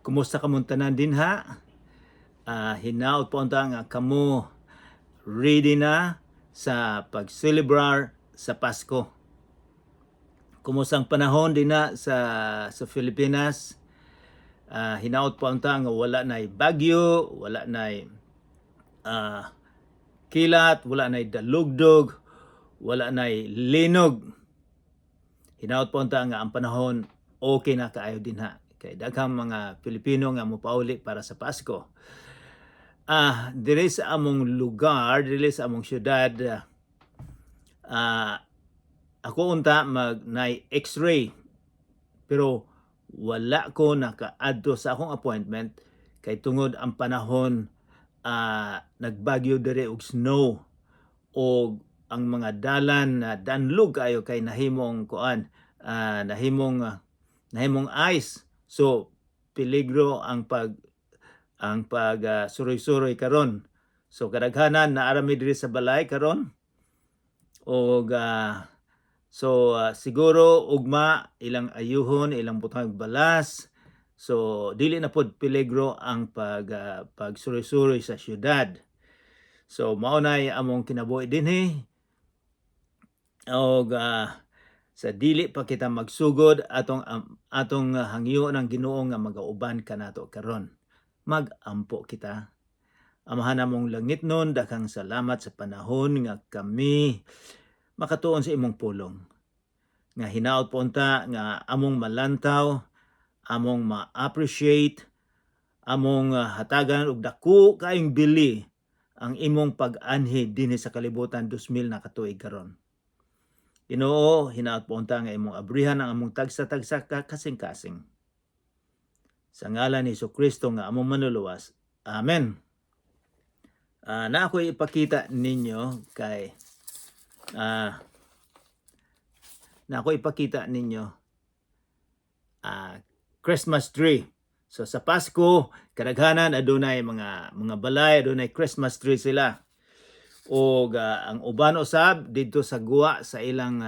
Kumusta kamong tanan dinha? Hinaot po nga kamo ready na sa pag-celebrar sa Pasko. Kumusta ang panahon dinha sa Pilipinas? Hinaot po nga wala nay bagyo, wala nay kilat, wala nay dalugdog, wala nay linog. Hinaot po nga ang panahon okay na kaayo dinha. Kay daghang mga Pilipino nga mopauli para sa Pasko. Diri sa among lugar, diri sa among syudad, ako unta nay X-ray, pero wala ko nakaadto sa akong appointment kay tungod ang panahon nagbagyo diri og snow og ang mga dalan danlog kayo kay nahimong nahimong ice. So peligro ang suroy-suroy karon. So kadaghanan naarami diri sa balay karon og siguro ugma ilang ayuhon, ilang butang balas. So dili na pod peligro ang pagsuroy-suroy sa syudad. So mao nay among kinabuhi dinhi og sa dili pa kita magsugod atong hangyo ng Ginoo nga magauban kanato karon. Magampo kita. Amahan namong langitnon, daghang salamat sa panahon nga kami makatuon sa imong pulong. Nga hinaot po unta nga among malantaw, among ma-appreciate, among hatagan og dako kaayong bili ang imong pag-anhi dinhi sa kalibutan 2000 na katuig karon. Ginoo, hinaot po unta nga imong abrihan ang among tagsa-tagsa kasing-kasing. Sa ngalan ni Jesucristo nga among manluluwas. Amen. Na ako ipakita ninyo kay Christmas tree. So sa Pasko, kadaghanan adunay mga balay, adunay Christmas tree sila. O ang uban usab dito sa guwa sa ilang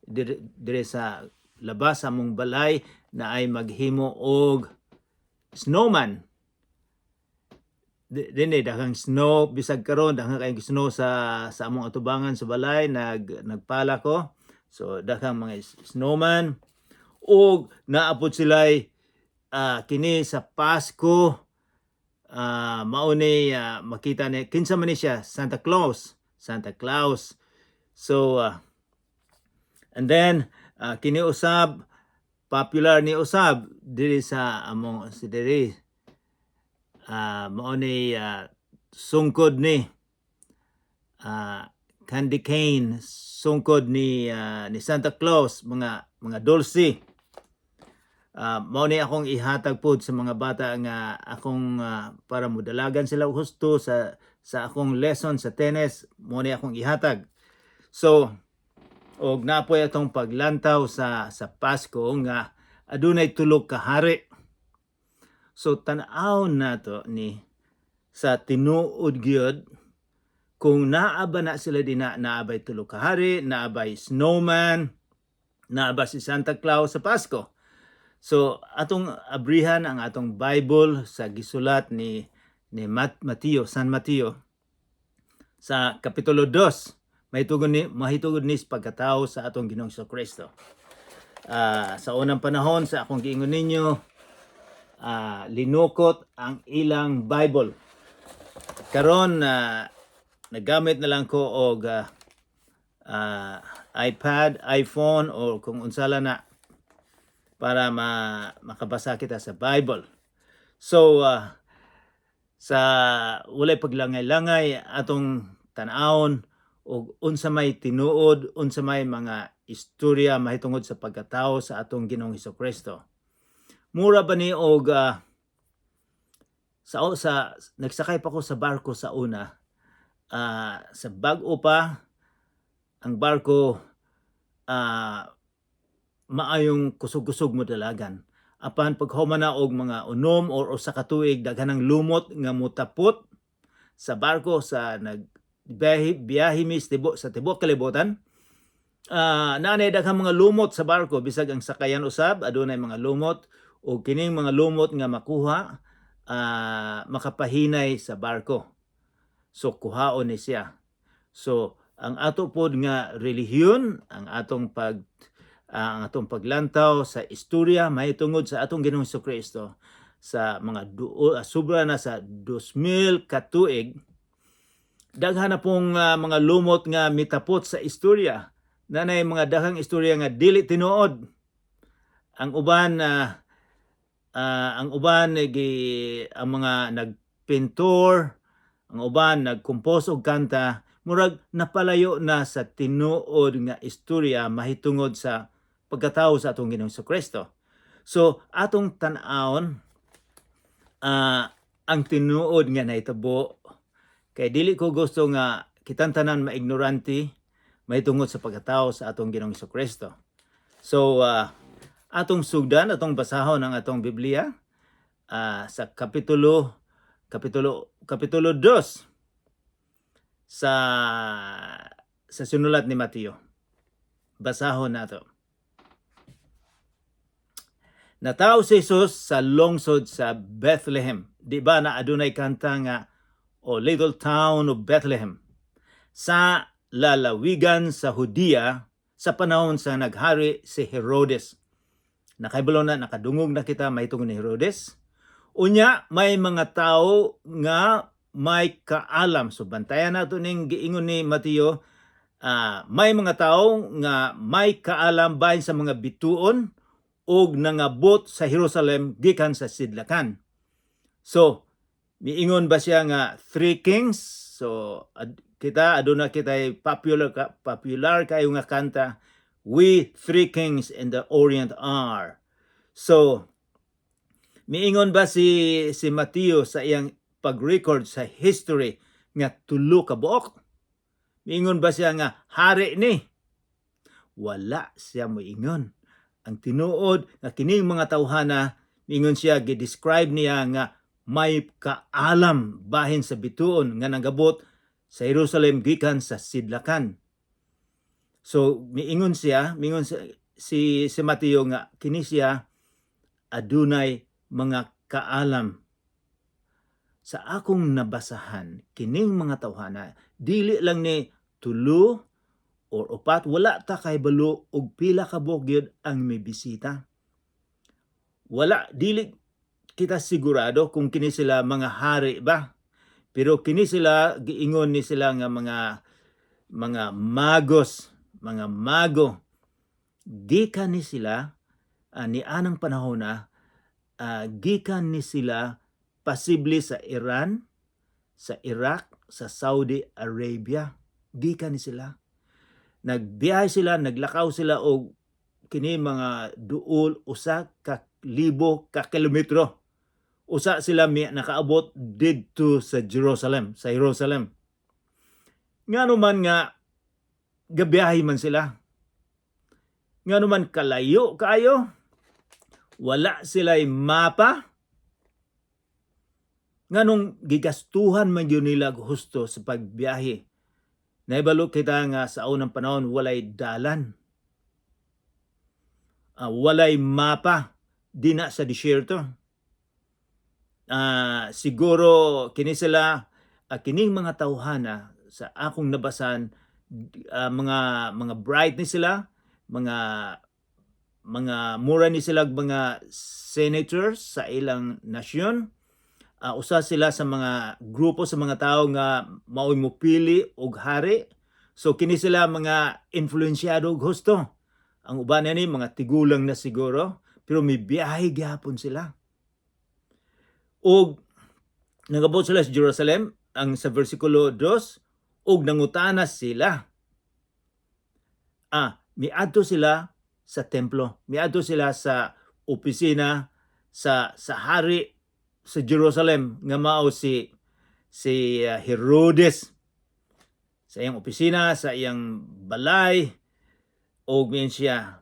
dire sa labas sa among balay na ay maghimo og snowman. Dinhi daghang snow bisag karon daghang kay snow sa among atubangan sa balay nagpala ko. So daghang mga snowman og naapod sila'y kini sa Pasko. Mao ni makita ni kinsa man ni siya, Santa Claus. So and then kini usab popular ni usab diri sa among diri mao ni sungkod ni candy cane, sungkod ni Santa Claus, mga dulce. Mao ni akong ihatag pod sa mga bata nga akong para modalagan sila husto sa akong lesson sa tennis. Mao ni akong ihatag. So og napoy atong paglantaw sa Pasko nga adunay tulo ka hari. So tan-aw nato ni sa tinuod gyud kung naaba na sila naabay tulo ka hari, naabay snowman, naaba si Santa Claus sa Pasko. So atong abrihan ang atong Bible sa gisulat ni San Mateo sa kapitulo 2. Mahitugod ni pagkatao sa atong Ginoong Jesucristo. Sa unang panahon sa akong giingon ninyo, linukot ang ilang Bible. Karon nagamit na lang ko og iPad, iPhone o kung unsala na para makabasa kita sa Bible. So sa walay paglangay-langay atong tan-awon og unsa may tinuod, unsa may mga istorya mahitungod sa pagkatao sa atong Ginoong Jesucristo. Mura ba ni og nagsakay pa ko sa barko sa una. Sa bag-o pa ang barko maayong kusog-kusog mo dalagan. Apan paghuman na og mga unom or usa ka tuig daghanang lumot nga mutapot sa barko sa biyahe sa tibuok kalibutan. Naanay daghang mga lumot sa barko bisag ang sakayan usab adunay mga lumot o kining mga lumot nga makuha makapahinay sa barko. So kuhaon ni siya. So ang ato pod nga relihiyon, ang atong paglantaw sa istorya mahitungod sa atong Ginoong Kristo sa mga sobra na sa 2,000 ka tuig, daghan na pong mga lumot nga mitapot sa istorya. Nanay mga daghang istorya nga dili tinuod. Ang uban ang mga nagpintor, ang uban nagkompose og kanta, murag napalayo na sa tinuod nga istorya mahitungod sa pagkatawo sa atong Ginoong Kristo. So atong tan-awon ang tinuod nga nahitabo, kay dili ko gusto nga kitang tanan maignorante mahitungod sa pagkatawo sa atong Ginoong Kristo. So atong sugdan, atong basahon ang atong Biblia sa kapitulo 2 sa sinulat ni Mateo. Basahon nato. Natao si Jesus sa lungsod sa Bethlehem. Di ba na adunay kanta nga, little town of Bethlehem, sa lalawigan sa Judea sa panahon sa naghari si Herodes. Nakaibalo na, nakadungog na kita mahitungod ni Herodes. Unya, may mga tao nga may kaalam. So bantayan nato ning giingon ni Mateo, may mga tao nga may kaalam bahin sa mga bituon og nangabot sa Jerusalem gikan sa sidlakan. So miingon ba siya nga three kings? So kita aduna kitay popular kayo nga kanta, we three kings in the Orient are. So miingon ba si Mateo sa iyang pag-record sa history nga tulo ka buok? Miingon ba siya nga hari ni? Wala siya moingon. Ang tinuod nga kining mga tawhana, miingon siya gi-describe niya nga may kaalam bahin sa bituon nga nagabot sa Jerusalem gikan sa sidlakan. So miingon si Mateo nga kini siya adunay mga kaalam. Sa akong nabasahan, kining mga tawhana dili lang ni tulo or upat, wala ta kay balo og pila ka buok ang may bisita. Wala, dili kita sigurado kung kini sila mga hari ba. Pero kini sila, giingon ni sila nga mga magos, mga mago. Gikan ni sila, ni anang panahon na, gikan ni sila posible sa Iran, sa Iraq, sa Saudi Arabia. Gikan ni sila. Nagbiyahe sila, naglakaw sila og kini mga duol usa ka libo ka kilometro. Usa sila nakaabot didto sa Jerusalem. Ngano man nga gabiyahe man sila. Ngano man kalayo kaayo. Wala sila'y mapa. Nganong gigastuhan man yun nila gusto sa pagbiyahe. Naibalo kita nga sa unang panahon walay dalan. Walay mapa. Di na sa disyerto. Siguro kini sila, kining mga tawhana sa akong nabasan, mga bright ni sila, mga mura ni sila mga senators sa ilang nasyon. Usa sila sa mga grupo sa mga tao nga mao'y mupili og hari. So kini sila mga influensyado og husto. Ang uban ni mga tigulang na siguro, pero may biyahe gyapon sila. Og nagabot sila sa Jerusalem, ang sa versikulo 2, og nangutanas sila. Miadto sila sa templo, miadto sila sa opisina sa hari sa Jerusalem nga mao si Herodes, sa iyang opisina, sa iyang balay, og miin siya,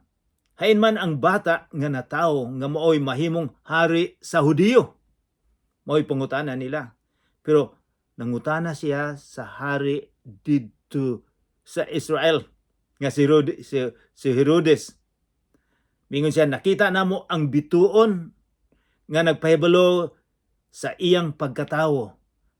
hain man ang bata nga natawo nga mao'y mahimong hari sa Hudiyo. Mao'y pangutana nila. Pero nangutana siya sa hari didto sa Israel nga si Herodes. Mingon siya, nakita namo ang bituon nga nagpahibalo sa iyang pagkatawo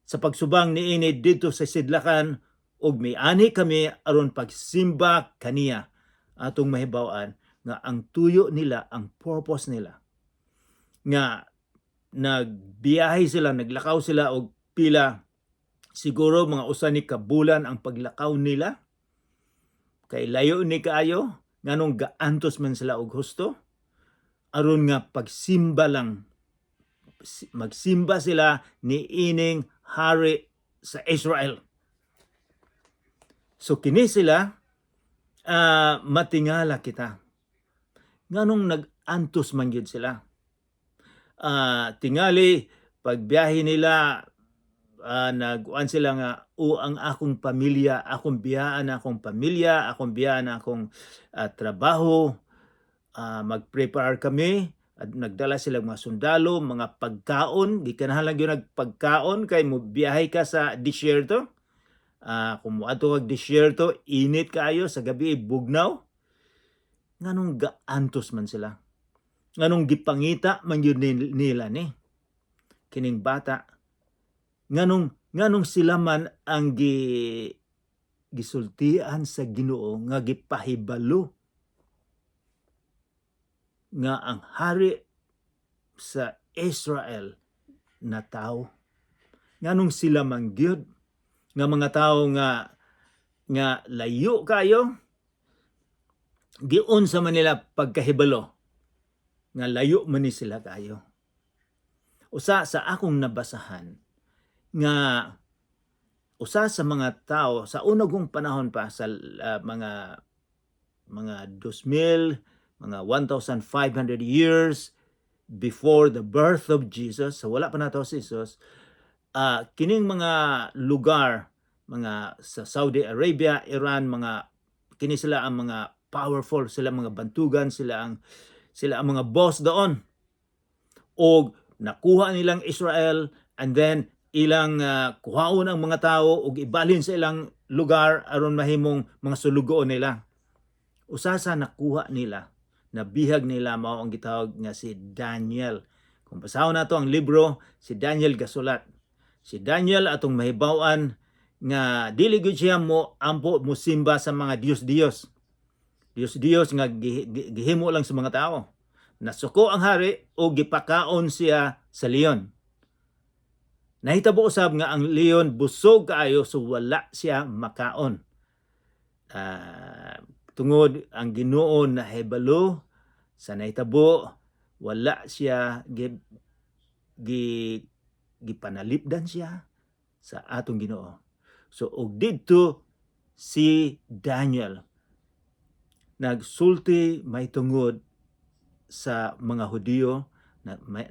sa pagsubang niini dito sa sidlakan ug miani kami aron pagsimba kaniya. Atong mahibaw-an nga ang tuyo nila, ang purpose nila nga nagbiyahe sila, naglakaw sila og pila siguro mga usa ni kabulan ang paglakaw nila kay layo ni kaayo nganong gaantos man sila og husto aron nga pagsimba lang, magsimba sila ni ining hari sa Israel. So kini sila matingala kita nganong nagantos man gyud sila. Tingali pagbiyahe nila nag-uan sila nga ang akong pamilya, akong biyaan akong pamilya, akong biyaan akong trabaho, mag-prepare kami at nagdala sila mga sundalo, mga pagkaon, gikanahanglan gyud nagpagkaon kay mo biyahe ka sa disyerto. Kung moadto kag disyerto, init kaayo sa gabi bugnaw. Nganong gaantos man sila. Nganong gipangita man gyud nila ni kining bata. Nganong sila man ang gisultian sa Ginoo nga gipahibalo nga ang hari sa Israel na tao. Nganong sila man gyud nga mga tao nga layo kayo, giun sa manila pagkahibalo nga layo man ni sila kayo. Usa sa akong nabasahan nga usa sa mga tao sa unang panahon pa sa mga 2,000, mga 1,500 years before the birth of Jesus, so wala pa nato si Jesus, kining mga lugar, mga sa Saudi Arabia, Iran, kini sila ang mga powerful, sila mga bantugan, sila ang mga boss doon. O nakuha nilang Israel and then ilang kuhaon ang mga tao ug ibalhin sa ilang lugar aron mahimong mga sulugoon nila. Usa sa nakuha nila, nabihag nila mao ang gitawag nga si Daniel. Kung basahon nato ang libro, si Daniel gasulat. Si Daniel atong mahibaw-an nga dili gyud siya mo ampo mosimba sa mga Diyos nga gihimo lang sa mga tao. Nasuko ang hari o gipakaon siya sa leon. Nahitabo usab nga ang leon busog kaayo so wala siya makaon. Tungod ang Ginoo na hebalo sa nahitabo wala siya gipanalipdan siya sa atong Ginoo. So og didto si Daniel nagsulti mahitungod sa mga Hudiyo,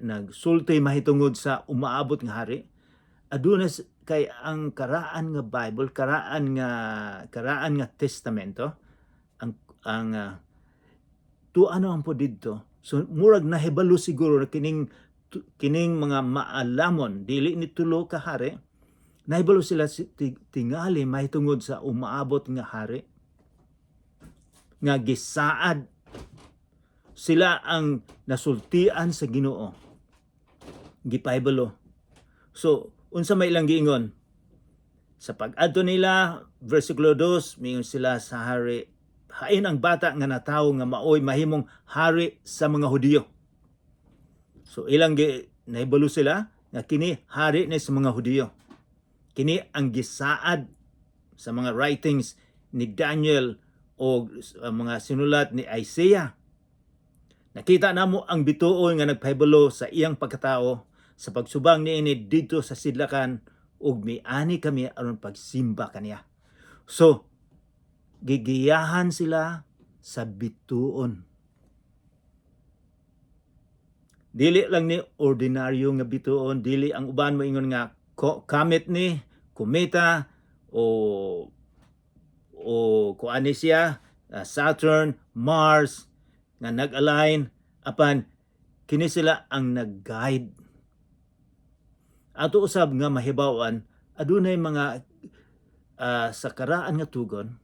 nagsulti mahitungod sa umaabot nga hari. Aduna kay ang karaan nga Bible, karaan nga testamento, ang tuano ang po didto. So murag nahibalo siguro kining mga maalamon dili ni tulo ka hari, nahibalo sila tingali mahitungod sa umaabot nga hari nga gisaad sila ang nasultian sa Ginoo, gipahibalo. So unsa may ilang giingon sa pag-adto nila, versikulo 2, mingon sila sa hari, hain ang bata nga natawo nga maoy mahimong hari sa mga Hudiyo. So ilang nahibalo sila nga kini hari ni sa mga Hudiyo. Kini ang gisaad sa mga writings ni Daniel o mga sinulat ni Isaiah. Nakita namo ang bituon nga nagpahibalo sa iyang pagkatao sa pagsubang niini dito sa sidlakan ug miani kami aron pagsimba kaniya. So gigiyahan sila sa bituon. Dili lang ni ordinaryo nga bituon, dili ang uban moingon nga comet ni, kometa o kuani siya, Saturn, Mars nga nag-align, apan kini sila ang nag-guide. Ato usab nga mahibaw-an adunay mga sa karaan nga tugon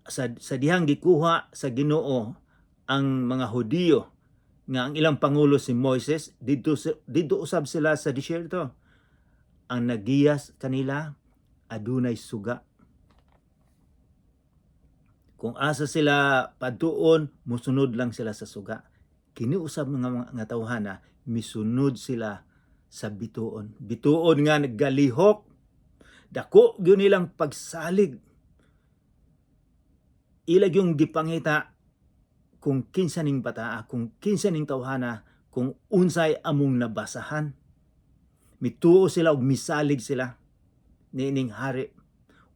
sa dihang gikuha sa Ginoo ang mga Hudiyo nga ang ilang pangulo si Moises didto usab sila sa disyerto. Ang nagiyas kanila adunay suga. Kung asa sila padtuon, musunod lang sila sa suga. Kini usab nga tawhana, misunod sila sa bituon. Bituon nga naggalihok, dako gyud nilang pagsalig. Ilag yung gipangita kung kinsa ning bataa, kung kinsa ning tawhana, kung unsay among nabasahan. Mituo sila og misalig sila niining hari.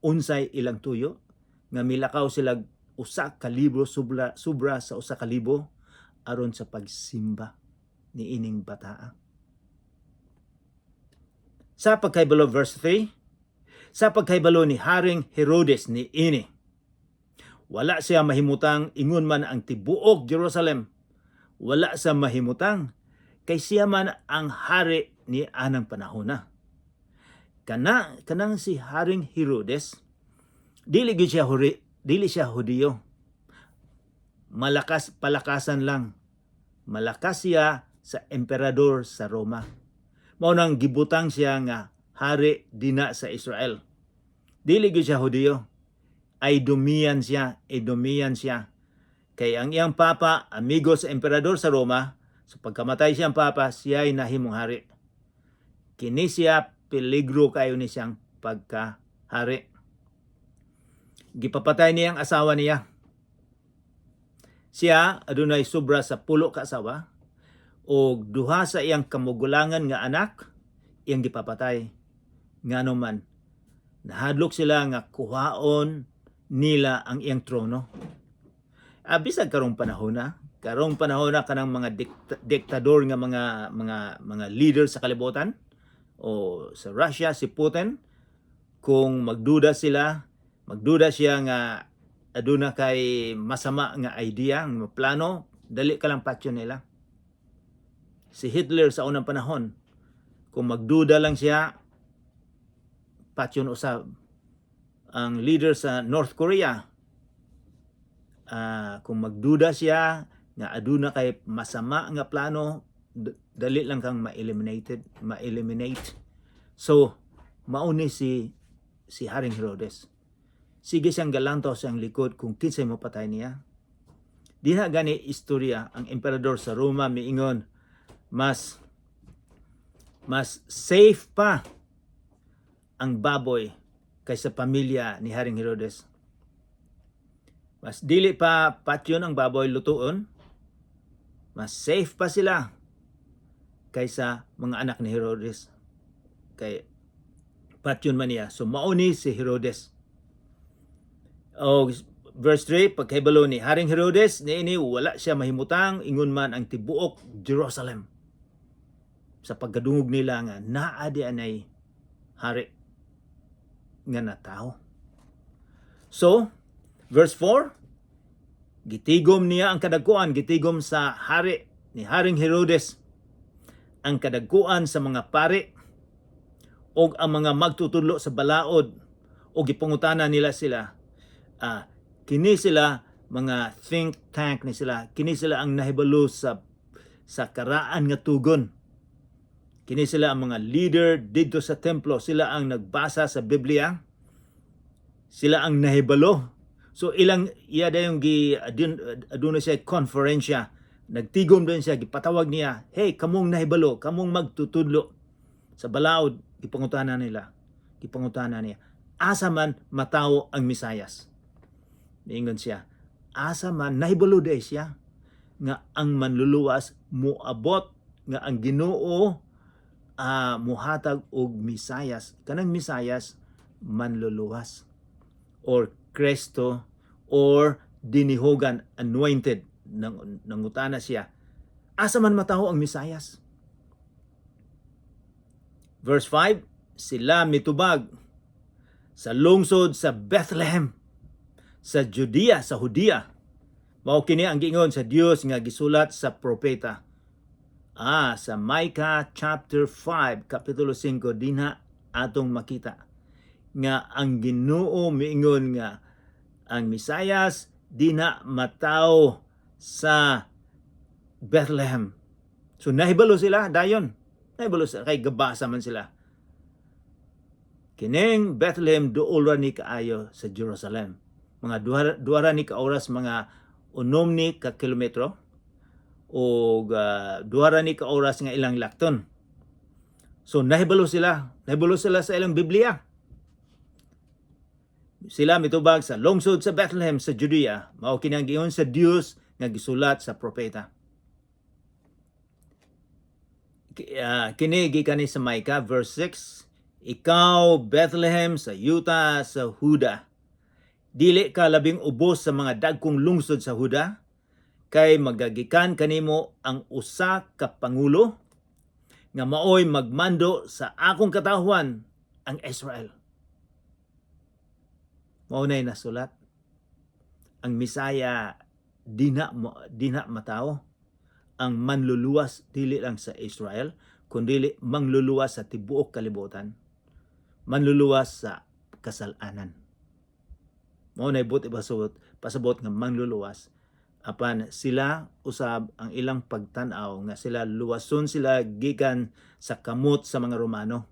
Unsay ilang tuyo nga milakaw sila usa ka libro sobra sa usa ka libo aron sa pagsimba niining bataa. Sa pagkahibalo verse 3, sa pagkahibalo ni Haring Herodes ni ini, wala siya mahimutang ingon man ang tibuok Jerusalem. Wala sa mahimutang kay siya man ang hari ni anang panahona. Kanang si Haring Herodes, dili siya Hudiyo. Palakasan lang. Malakas siya sa emperador sa Roma. Mao nang gibutang siya nga hari dina sa Israel. Dili gyud siya Hudiyo. Edomian siya. Kay ang iyang papa, amigo sa emperador sa Roma, so pagkamatay siyang papa, siya ay nahimong hari. Kini siya peligro kayo ni siyang pagkahari. Gipapatay niya ang asawa niya. Siya adunay sobra sa 10 ka asawa o duha sa iyang kamugulangan nga anak iyang gipapatay. Ngano man nahadlok sila nga kuhaon nila ang iyang trono. Bisag karong panahon na kanang mga diktador nga mga leader sa kalibutan o sa Russia si Putin, kung magduda siya nga aduna kay masama nga idea, nga plano, dali ka lang patyon nila. Si Hitler sa unang panahon, kung magduda lang siya, patyon usab. Ang leader sa North Korea, kung magduda siya nga aduna kay masama nga plano, dali lang kang ma-eliminate. So mauni si Haring Herodes. Sige siyang galantaw sa likod kung kinsay mo patay niya. Diha gani istorya ang emperador sa Roma miingon mas safe pa ang baboy kaysa pamilya ni Haring Herodes. Mas dili pa patyon ang baboy lutuon. Mas safe pa sila kaysa mga anak ni Herodes. Kay patyon man niya. So mauni si Herodes. O verse 3, pagkahibalo ni Haring Herodes, niini wala siya mahimutang ingon man ang tibuok Jerusalem. Sa pagkadungog nila nga naa di anay hari nga natao. So, verse 4, gitigom niya ang kadagkuan, gitigom sa hari ni Haring Herodes ang kadagkuan sa mga pari o ang mga magtutudlo sa balaod o gipangutana nila sila. Kini sila mga think tank ni sila. Kini sila ang nahibalo sa karaan nga tugon. Kini sila ang mga leader dito sa templo. Sila ang nagbasa sa Biblia. Sila ang nahibalo. So ilang iya dayong aduna siya konferensya. Nagtigom din siya, gipatawag niya, hey, kamong nahibalo, kamong magtutudlo sa balaod. Gipangutana niya, asa man matawo ang Misayas. Niingon siya, asa man nahibalo day siya nga ang manluluwas moabot, nga ang Ginoo muhatag og Misayas. Kanang Misayas manluluwas or Kristo or dinihogan, anointed. Nangutana siya, asa man mataho ang Misayas? Verse 5, sila mitubag sa lungsod sa Bethlehem, sa Judea, sa Hudia. Mao kini ang giingon sa Dios nga gisulat sa propeta. Sa Micah chapter 5, kapitulo 5, dinha atong makita nga ang Ginoo miingon nga ang Misayas dinha mataw sa Bethlehem. So nahibalo sila dayon. Nahibalo sila kay gabasa man sila. Kining Bethlehem duol ra ni kaayo sa Jerusalem. Mga duara ni ka oras, mga 6 ni ka kilometro o duara ni ka oras nga ilang lakton. So nahibalo sila sa ilang Biblia. Sila mitubag sa lungsod sa Bethlehem sa Judea, mao kini ang giingon sa Dios nga gisulat sa propeta. Kini gikan sa Micah verse 6, ikaw Bethlehem sa yuta sa Huda, dili ka labing ubos sa mga dagkong lungsod sa Huda, kay magagikan kanimo ang usa ka pangulo nga maoy magmando sa akong katawhan, ang Israel. Mao nay nasulat. Ang Misaya dina matao. Ang manluluwas dili lang sa Israel, kundi mangluluwas sa tibuok kalibutan. Manluluwas sa kasalanan. Mao nay buti pasabot nga manluluwas apan sila usab ang ilang pagtan-aw nga sila luwason sila gikan sa kamot sa mga Romano.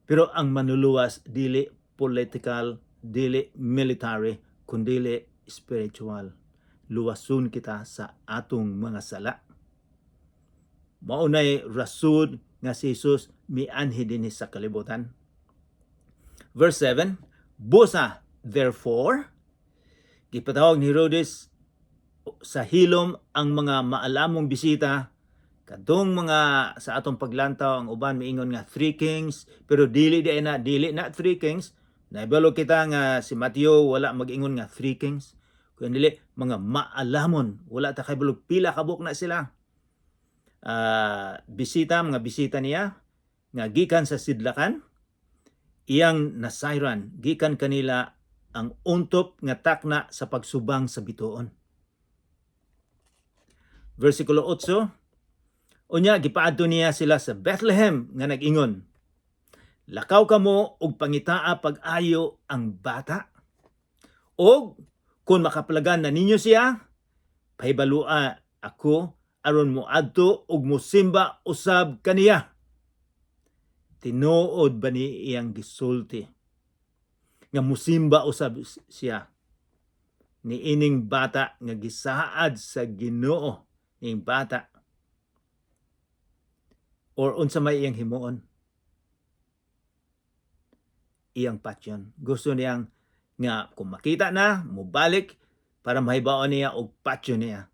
Pero ang manluluwas dili political, dili military, kundi spiritual. Luwason kita sa atong mga sala. Maunay rason nga si Jesus mianhi dinhi sa kalibutan. Verse 7, busa, therefore, gipatawag ni Herodes sa hilom ang mga maalamong bisita, kadtong mga sa atong paglantaw ang uban miingon nga 3 kings, pero dili na 3 kings. Naibalo kita nga si Mateo wala mag-ingon nga 3 kings, kundi mga maalamon, wala ta kay bulog pila kabuk na sila. Mga bisita niya nga gikan sa sidlakan, iyang nasayran, gikan kanila ang untop nga takna sa pagsubang sa bituon. Versikulo 8, unya gipaadto niya sila sa Bethlehem nga nag-ingon, lakaw kamo og pangitaa pag-ayo ang bata, og kung makaplagan na ninyo siya, pahibalua ako aron moadto og mosimba usab kaniya. Tinuod ba ni iyang gisulti nga mosimba usab siya ni ining bata nga gisaad sa Ginoo ning bata, or unsa may iyang himuon? Iyang patyon. Gusto niyang nga kung makita na, mubalik para mahibaon niya og patyon niya.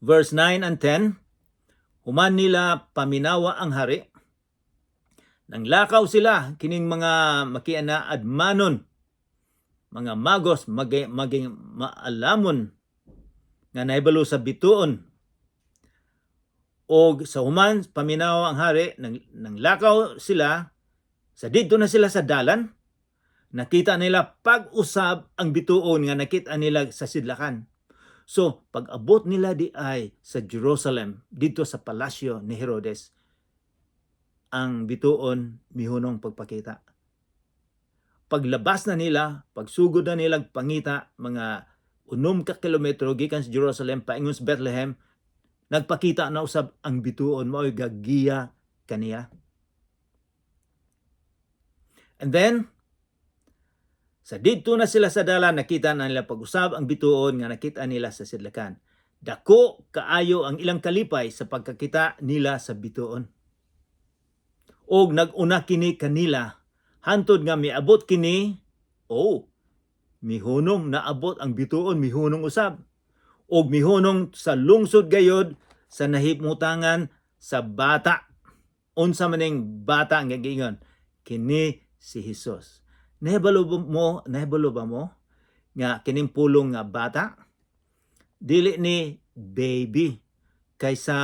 Verse 9 and 10, human nila paminawa ang hari, nang lakaw sila kining mga makiana admanon, mga magos maging maalamon nga nahibalo sa bituon. Og sa human paminawa ang hari, nang lakaw sila, sa didto na sila sa dalan, nakita nila pag-usab ang bituon nga nakita nila sa sidlakan. So, pag-abot nila di ay sa Jerusalem, dito sa palasyo ni Herodes, ang bituon mihunong pagpakita. Paglabas na nila, pagsugod na nila pangita, mga 6 ka kilometro gikan sa Jerusalem paingon sa Bethlehem, nagpakita na usab ang bituon, mao'y gagiya kaniya. And then, sa didto na sila sa dalan, nakita na nila pag-usab ang bituon nga nakita nila sa sidlakan. Dako kaayo ang ilang kalipay sa pagkakita nila sa bituon. Og nag-una kini kanila, hantod nga miabot kini, mihunong naabot ang bituon, mihunong usab. Og mihunong sa lungsod gayod sa nahipmutangan sa bata. Unsa maning bata nga giingon? Kini si Jesus. Nahibalo ba mo nga kining pulong nga bata? Dili ni baby kaysa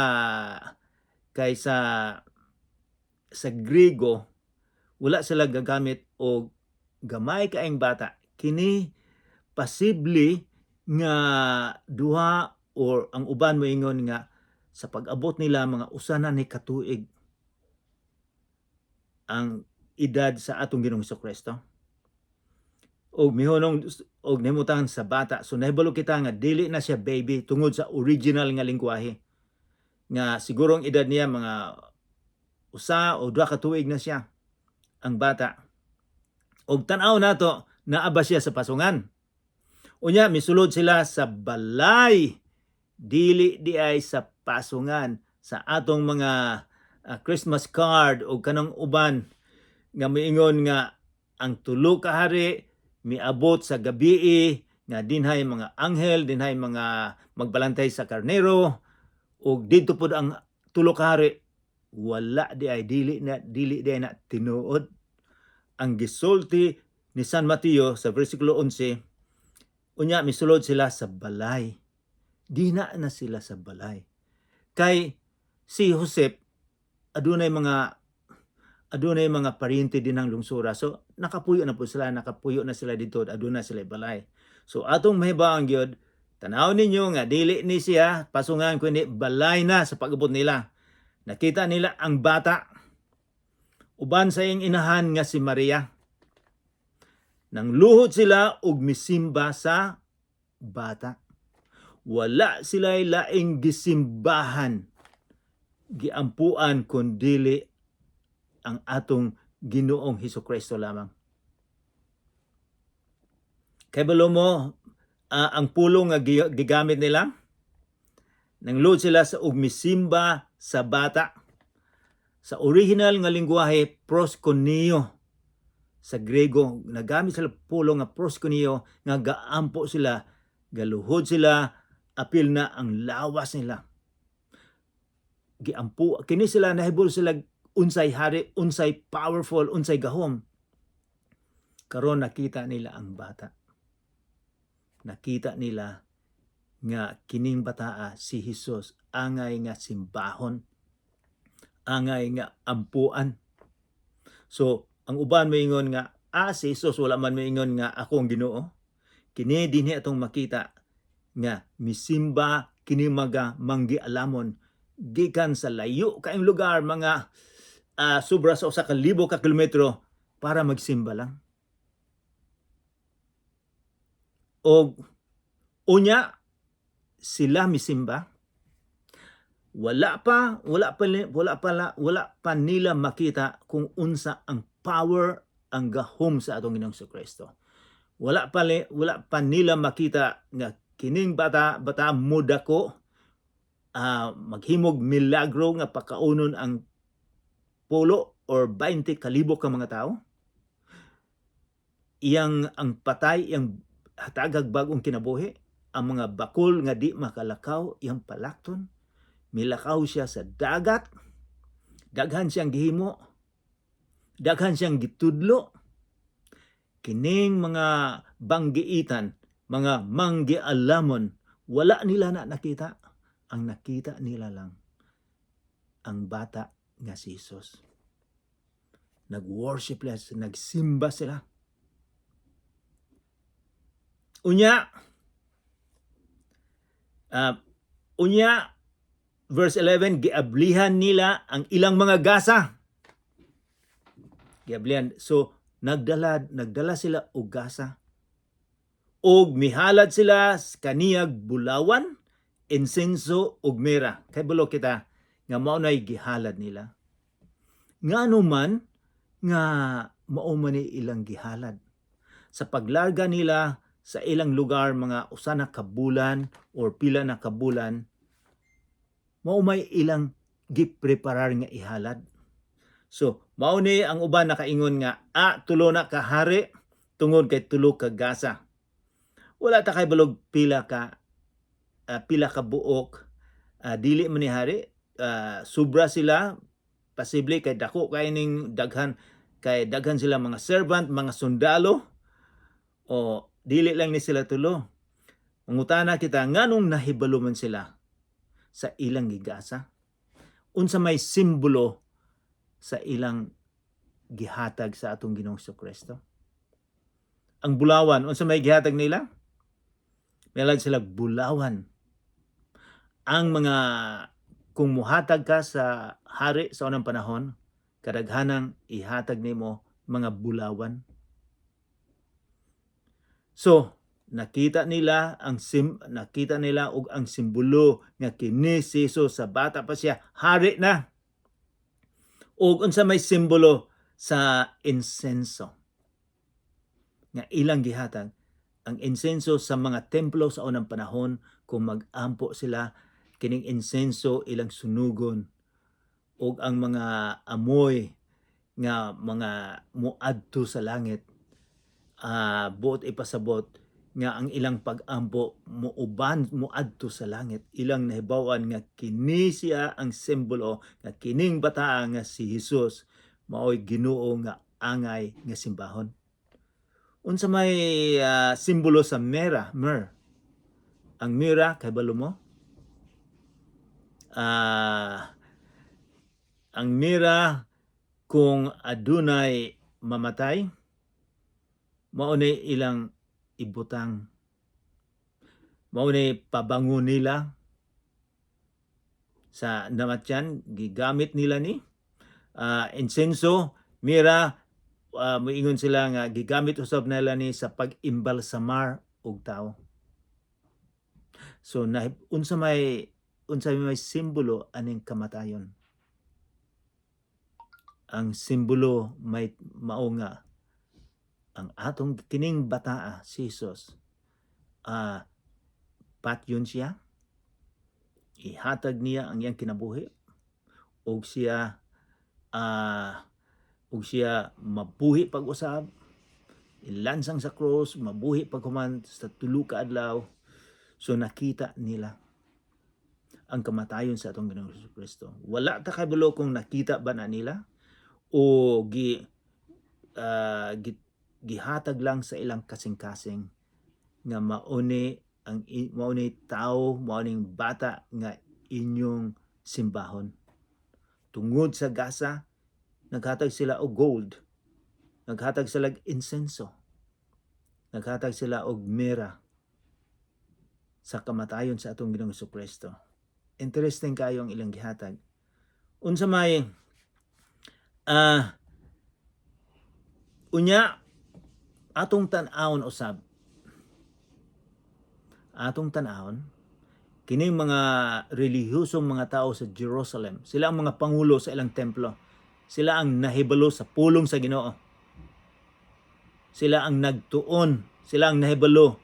sa Griego wala sila gagamit og gamay kaayong bata. Kini pasibli nga duha or ang uban moingon nga sa pag-abot nila mga usana ni katuig ang edad sa atong Ginoong Hesukristo. og mihunong og nimutangan sa bata. So nahibalo kita nga dili na siya baby tungod sa original nga lengguwahe. Nga siguro ang edad niya mga 1 o 2 ka tuig na siya ang bata. Og tan-aw nato naaba siya sa pasungan. Unya misulod sila sa balay, dili di ay sa pasungan. Sa atong mga Christmas card o kanang uban nga miingon nga ang tulo ka hari miabot sa gabii nga dinhay mga anghel, dinhay mga magbalantay sa karnero, ug didto pod ang tulo ka hari. Wala di ay dili di ay na tinuod. Ang gisulti ni San Mateo sa versikulo 11, unya misulod sila sa balay. Di na sila sa balay. Kay si Josep adunay mga paryente din ng lungsura. So nakapuyo na sila dito, aduna sila balay. So atong mahibaon gyud, tanaw ninyo nga dili ni siya pasungan kundi balay na sa pag-abot nila. Nakita nila ang bata uban sa iyang inahan nga si Maria. Nang luhod sila ug misimba sa bata. Wala sila laing gisimbahan, giampuan kundili ang atong Ginoong Hesukristo lamang. Kay balo mo ang pulong nga gigamit nila, nang luhod sila sa ug misimba sa bata. Sa original nga lengguwahe proskuneo. Sa Grego nagamit sila pulong nga proskuneo nga gaampo sila, galuhod sila, apil na ang lawas nila. Giampo kini sila, nahibol sila unsay hari, unsay powerful, unsay gahom. Karon nakita nila ang bata. Nakita nila nga kining bataa si Hesus angay nga simbahon, angay nga ampuan. So ang uban moingon nga si Hesus wala man moingon nga ako ang Ginoo. Kini dinhi atong makita nga misimba kini mga manggialamon gikan sa layo kaayong lugar, mga sobra sa 1,000 ka kilometro para magsimba lang. Og unya sila misimba, wala pa nila makita kung unsa ang power, ang gahom sa atong Ginoong Jesucristo. Wala pa nila makita nga kining bata mudako, maghimog milagro nga pakaunon ang 10 or 20 kalibok ka mga tao. Iyang ang patay, iyang hatagag bagong kinabuhi, ang mga bakol nga di makalakaw, iyang palakton. Milakaw siya sa dagat, daghan siyang gihimo, daghan siyang gitudlo. Kining mga banggiitan, mga manggialamon, wala nila na nakita. Ang nakita nila lang ang bata nga si Jesus. Nag-worship sila, nagsimba sila. Unya verse 11, giablihan nila ang ilang mga gasa. Giablihan. So nagdala sila og gasa. Og mihalad sila kaniyag bulawan, insenso ug mira. Kay bulo kita nga mao nay gihalad nila. Ngano man nga mao man ni ilang gihalad. Sa paglarga nila sa ilang lugar mga usa na ka bulan or pila na ka bulan, mao may ilang gipreparar nga ihalad. So mao ni ang uban nakaingon nga tulo na ka hari tungod kay tulo ka gasa. Wala ta kay balog pila ka buok, dili man ni hari, sobra sila, posible kay dako kay ning daghan sila mga servant, mga sundalo, o dili lang ni sila tulo. Mangutana kita, nganong nahibalo man sila sa ilang gigasa? Unsa may simbolo sa ilang gihatag sa atong Ginoong Jesucristo? Ang bulawan, unsa may gihatag nila? Melag sila bulawan. Ang mga, kung muhatag ka sa hari sa unang panahon, kadaghanang ihatag nimo mga bulawan. So nakita nila og ang simbolo nga kini si Jesus sa bata pa siya, hari na. Og unsa may simbolo sa insenso nga ilang gihatag. Ang insenso sa mga templo sa unang panahon, kung mag-ampo sila, kining insenso ilang sunugon, og ang mga amoy nga mga muadto sa langit, buot ipasabot nga ang ilang pag-ampo muadto sa langit. Ilang nahibawan nga kini siya ang simbolo nga kining bataa nga si Jesus mao'y Ginoo nga angay nga simbahon. Unsa may simbolo sa myrrh? Ang myrrh, kay balo mo? Ang myrrh, kung adunay mamatay, mao ni ilang ibutang, mao ni pabango nila sa namatyan, gigamit nila ni insenso, myrrh, moingon sila nga gigamit usab nila ni sa pag-imbalsamar og tao. So unsa may simbolo aning kamatayon. Ang simbolo mao nga ang atong kining bataa si Jesus, patyon siya, ihatag niya ang iyang kinabuhi, og siya mabuhi pag-usab, ilansang sa cross, mabuhi paghuman sa 3 ka adlaw. So nakita nila ang kamatayon sa atong Ginoong Jesucristo. Wala ta kabalo kung nakita ba na nila o gihatag lang sa ilang kasing-kasing nga mauni tao, mauning bata nga inyong simbahon. Tungod sa gasa, naghatag sila og gold, naghatag sila og insenso, naghatag sila og myrrh sa kamatayon sa atong Ginoong Jesucristo. Interesting kayo ang ilang gihatag. Unsa may unya atong tan-awon usab. Atong tan-awon kining mga relihiyosong mga tao sa Jerusalem, sila ang mga pangulo sa ilang templo. Sila ang nahibalo sa pulong sa Ginoo. Sila ang nagtuon, sila ang nahibalo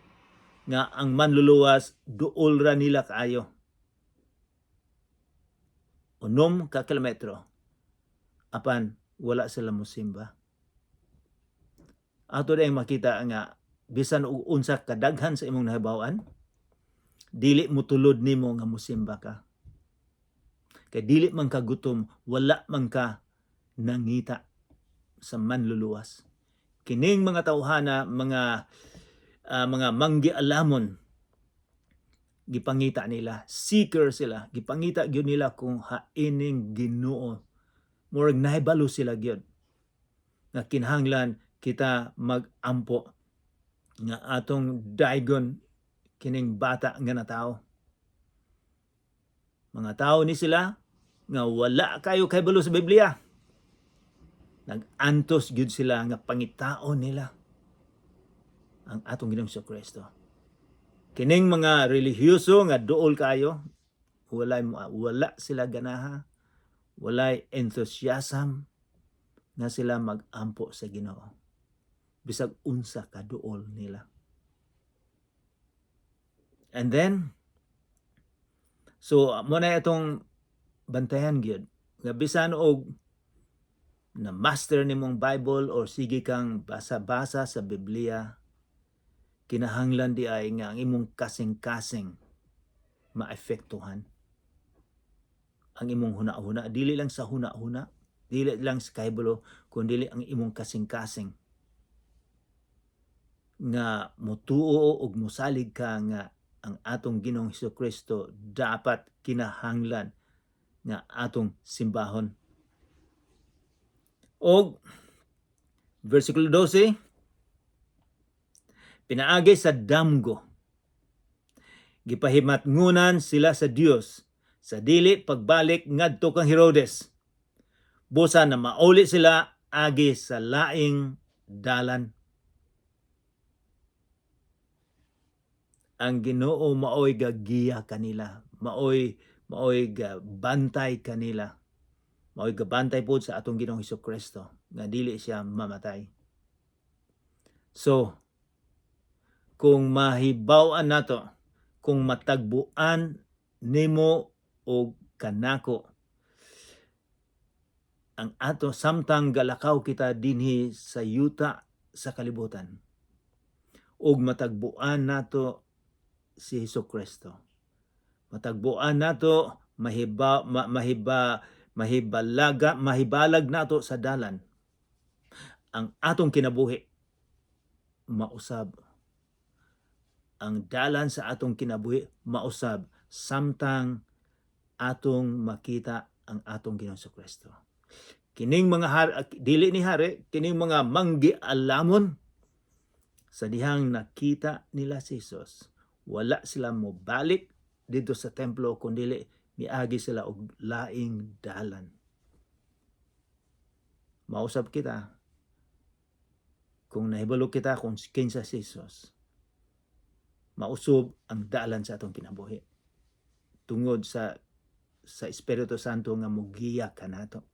nga ang manluluwas duol ra nila kaayo. 6 ka kilometro apan wala sila mosimba. Ato dayang makita nga bisan og unsa kadaghan sa imong nahibaw-an, dili mo tulod nimo nga mosimba ka. Kay dili man ka gutom, wala man ka nangita sa manluluwas. Kining mga tawhana, mga manggialamon, gipangita nila, seeker sila, gipangita gyud nila kung haining Ginoo. Murag nahibalo sila gyud nga kinahanglan kita mag-ampo nga atong daigon kining bata nga na tao. Mga tao ni sila nga wala kayo kahibalo sa Biblia. Nag-antos gyud sila nga pangitaon nila ang atong Ginoong Jesucristo. Kining mga relihiyoso nga duol kayo, wala sila ganaha, walay enthusiasm nga sila mag-ampo sa Ginoo. Bisag unsa ka duol nila. And then, so mo na itong bantayan gyud nga bisan og na master nimong Bible or sige kang basa-basa sa Biblia, kinahanglan di ay nga ang imong kasing-kasing maepektuhan. Ang imong huna-huna, dili lang sa huna-huna, dili lang sa kahibalo, kundi ang imong kasing-kasing nga motuo og mosalig ka nga ang atong Ginoong Jesucristo dapat kinahanglan nga atong simbahon. Og versikulo 12, pinaagi sa damgo, gipahimatngunan sila sa Dios sa dili pagbalik ngadto kang Herodes, busa na mauli sila agi sa laing dalan. ang Ginoo maoy gagiya kanila, maoy bantay kanila, maoy gabantay po sa atong Ginoong Hesukristo nga dili siya mamatay. So kung mahibaw-an nato, kung matagbuan nimo o kanako ang ato samtang galakaw kita dinhi sa yuta sa kalibutan, ug matagbuan nato si Hesukristo, matagbuan nato mahibalag nato sa dalan, ang atong kinabuhi mausab, ang dalan sa atong kinabuhi mausab samtang atong makita ang atong Ginoong Hesukristo. Kining mga dili ni hari, kining mga manggialamon sa dihang nakita nila si Jesus, wala sila mo balik dito sa templo kundi miagi sila og laing dalan. Mausab kita kung nahibalo kita kung kinsa si Jesus, mausob ang dalan sa atong kinabuhi tungod sa Espiritu Santo nga mogiya kanato.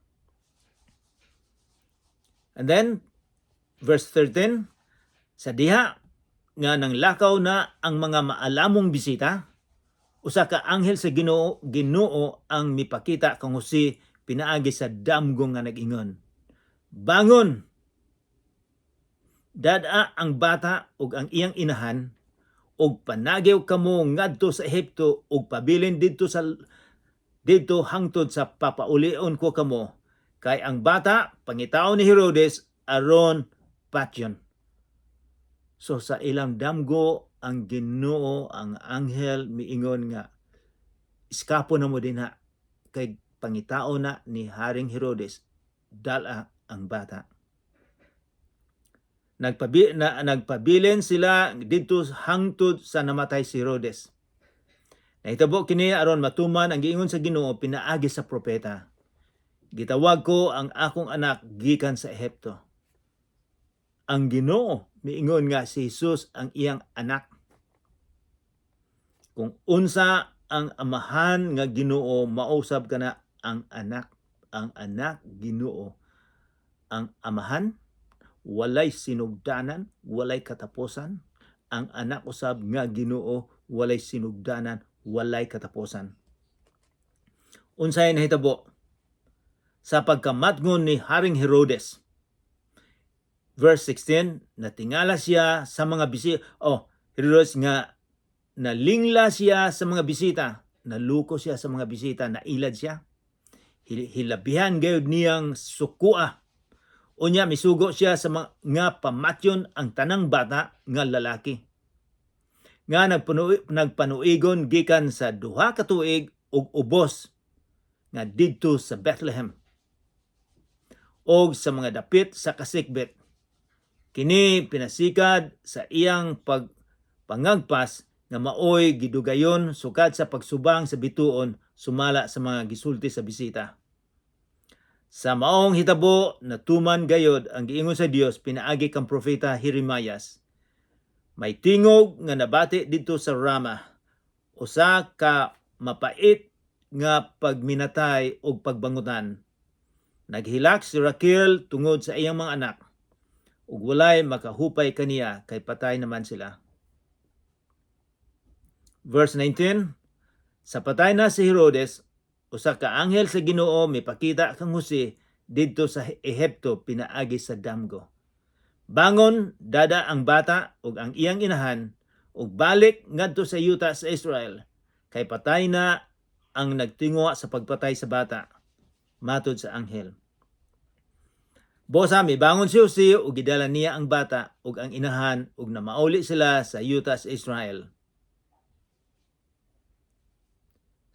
And then verse 13, sa diha nga nanglakaw na ang mga maalamong bisita, usa ka anghel sa Ginoo ang mipakita kang Jose pinaagi sa damgo nga nag-ingon, bangon, dada ang bata ug ang iyang inahan, ug panagyaw kamo ngadto sa Ehipto ug pabilin didto hangtod sa papaulion ko kamo, kay ang bata pangitaon ni Herodes aron patyon. So sa ilang damgo ang Ginoo, ang anghel miingon nga iskapo na mo dinha kay pangitaon na ni Haring Herodes dala ang bata. Nagpabilin sila didto hangtod sa namatay si Herodes. Nahitabo kini aron matuman ang giingon sa Ginoo pinaagi sa propeta, gitawag ko ang akong anak gikan sa Ehipto. Ang Ginoo miingon nga si Jesus ang iyang anak. Kung unsa ang amahan nga Ginoo, mausab kana ang anak. Ang anak Ginoo. Ang amahan walay sinugdanan, walay katapusan. Ang anak usab nga Ginoo walay sinugdanan, walay katapusan. Unsay nahitabo sa pagkamatngon ni Haring Herodes? Verse 16, natingala siya sa mga bisita. Herodes nga nalingla siya sa mga bisita, naluko siya sa mga bisita, nailad siya. Hilabihan gayud niyang sukua. Unya misugo siya sa mga pamatyon ang tanang bata nga lalaki. Nga nagpanuigon gikan sa 2 ka tuig ug ubos nga didto sa Bethlehem og sa mga dapit sa kasikbit. Kini pinasikad sa iyang pangagpas nga maoy gidugayon sukad sa pagsubang sa bituon sumala sa mga gisulti sa bisita. Sa maong hitabo natuman gayod ang giingon sa Dios pinaagi kang propeta Jeremias. May tingog nga nabati dito sa Rama, usa ka mapait nga pagminatay og pagbangutan. Naghilak si Raquel tungod sa iyang mga anak, ug walay makahupay kaniya kay patay naman sila. Verse 19, sa patay na si Herodes, usa ka anghel sa Ginoo mipakita kang Jose didto sa Ehipto pinaagi sa damgo. Bangon, dada ang bata ug ang iyang inahan ug balik ngadto sa yuta sa Israel, kay patay na ang nagtinguha sa pagpatay sa bata, matod sa anghel. Bosa mibangon si Jose ug gidala niya ang bata ug ang inahan ug namauli sila sa yuta sa Israel.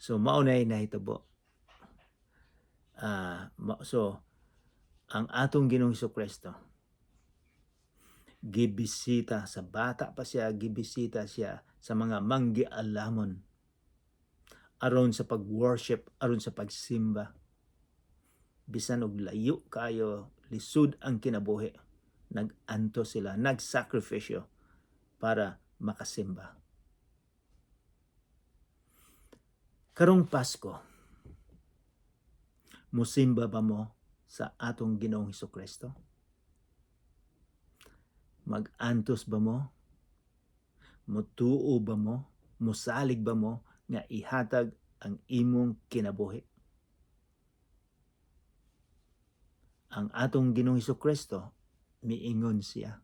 So maunay nahitabo. So ang atong Ginoong Hesukristo gibisita sa bata pa siya, gibisita siya sa mga manggialamon aron sa pag-worship, aron sa pagsimba. Bisan og layo kayo, lisud ang kinabuhi, nag-anto sila, nagsakripisyo para makasimba. Karong Pasko, musimba ba mo sa atong Ginoong Hesukristo? Mag-antos ba mo? Mutuo ba mo? Musalig ba mo nga ihatag ang imong kinabuhi? Ang atong Ginoong Hesukristo, miingon siya.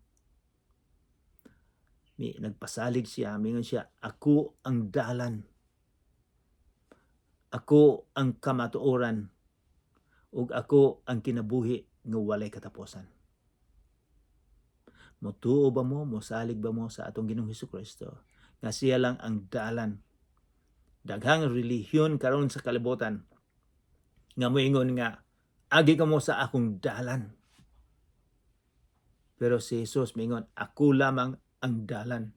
Nagpasalig siya, miingon siya, ako ang dalan. Ako ang kamatuoran ug ako ang kinabuhi nga walay katapusan. Motuo ba mo, mosalig ba mo sa atong Ginoong Hesukristo nga siya lang ang dalan? Daghang relihiyon karon sa kalibutan nga moingon nga agi ka mo sa akong dalan. Pero si Jesus moingon, ako lamang ang dalan.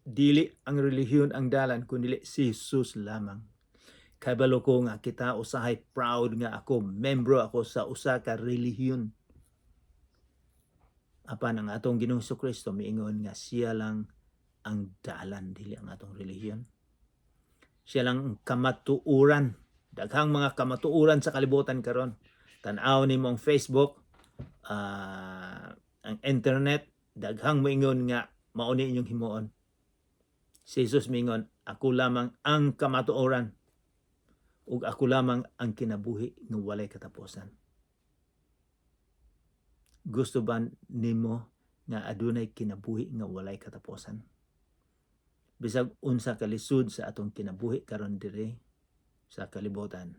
Dili ang relihiyon ang dalan, kundi si Jesus lamang. Kabalo ko nga kita usahay proud nga ako, membro ako sa usa ka relihiyon. Apan ang atong Ginoong Hesukristo miingon nga siya lang ang dalan, dili ang atong relihiyon. Siya lang ang kamatuuran. Daghang mga kamatuuran sa kalibutan karon. Tan-aw nimo ang Facebook, ang internet, daghang moingon nga mao ni inyong himuon. Si Jesus miingon, ako lamang ang kamatuoran ug ako lamang ang kinabuhi nga walay katapusan. Gusto ba nimo nga adunay kinabuhi nga walay katapusan? Bisag unsa ka lisod sa atong kinabuhi karon diri sa kalibutan.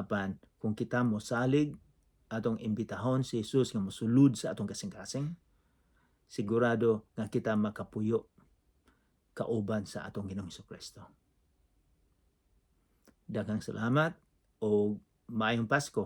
Apan kung kita mosalig atong imbitahon si Jesus nga mosulod sa atong kasing-kasing, sigurado nga kita makapuyo kauban sa atong Ginoong Hesukristo. Daghang salamat o maayong Pasko.